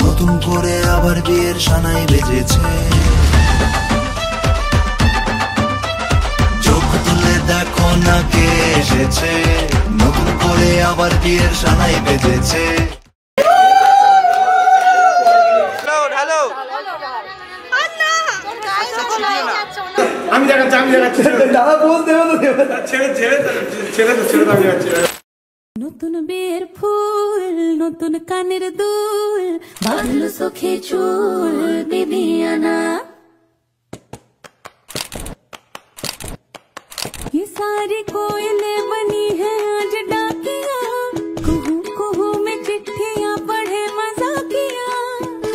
নতুন করে আবার বিয়ের সানাই বেজেছে, চোখ তুলে দেখো না কে এসেছে, নতুন করে আবার বিয়ের সানাই বেজেছে। আমি দেখাচ্ছি দাদা বলতে ছেড়ে নতুন বিয়ের ফুল, নতুন কানের দুল, বাঁধলো চোখে চুল বিবিয়ানা। ये सारी कोयलें बनी है आज डाकिया, कुहू कुहू में चिट्ठियां पढ़े मजाकिया।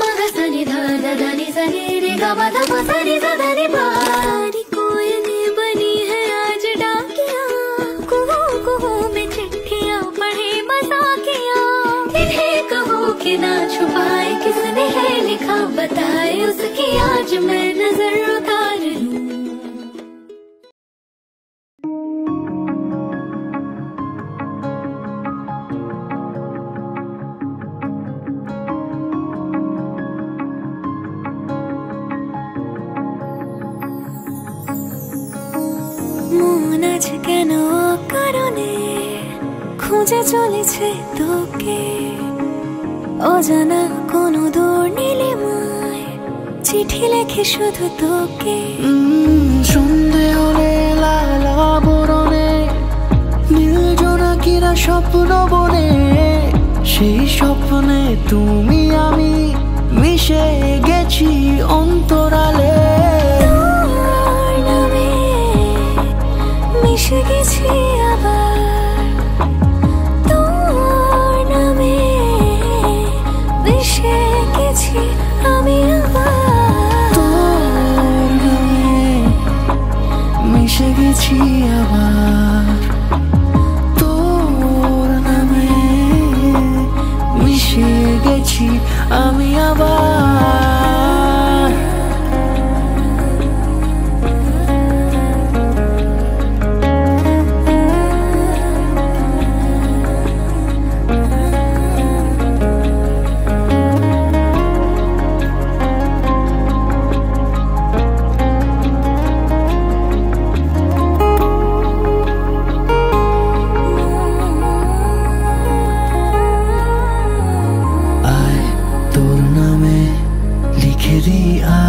मगा सनी धा धा धा नी सनी रे गा मा धा पा सनी धा धा नी पा। सारी कोयलें बनी है आज डाकिया, कुहू कुहू में चिट्ठियां पढ़े मजाकिया। इन्हें कहो कि ना छुपाए किसने है लिखा, बताए उसकी आज मैं नजर उतार लूं। মন আজ কেন কারণে খুঁজে চলেছে তোকে, অজানা কোনো দূর নীলিমায় চিঠি লেখে শুধু তোকে। সন্ধে হলে লাল আবরণে নীল জোনাকিরা স্বপ্ন বনে, সেই স্বপ্নে তুমি আমি মিশে গেছি অন্তরালে। মিশে গেছি আবার তোর নামে, মিশে গেছি আমি আবার তোর নামে, মিশে গেছি আবার তোর নামে, মিশে গেছি আমি আবার।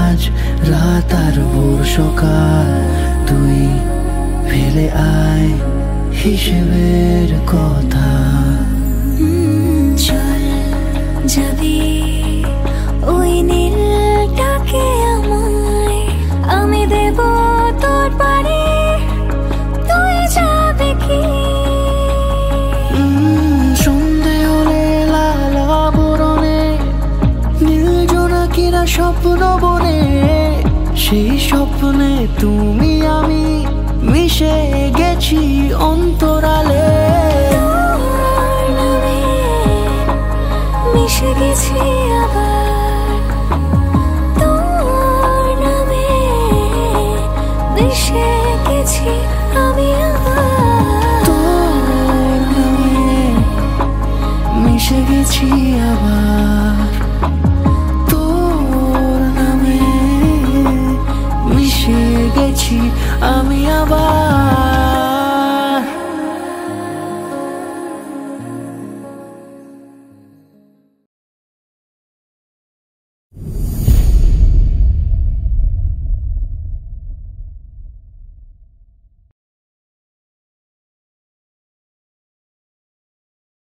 আজ রাত আর ভোর সকাল, তুই ফেলে আয় হিসেবের কথা। চল যাবি ওই নীলটাকে আমায়, আমি দেব তোর পারে, তুই যাবে কি? সন্ধে হলে লাল আবরণে নীল জোনাকিরা স্বপ্ন বনে, সেই স্বপ্নে তুমি আমি মিশে গেছি অন্তরালে। তোর নামে মিশে গেছি আবার তোর নামে, মিশে গেছি আমি আবার তোর নামে, মিশে গেছি আবার।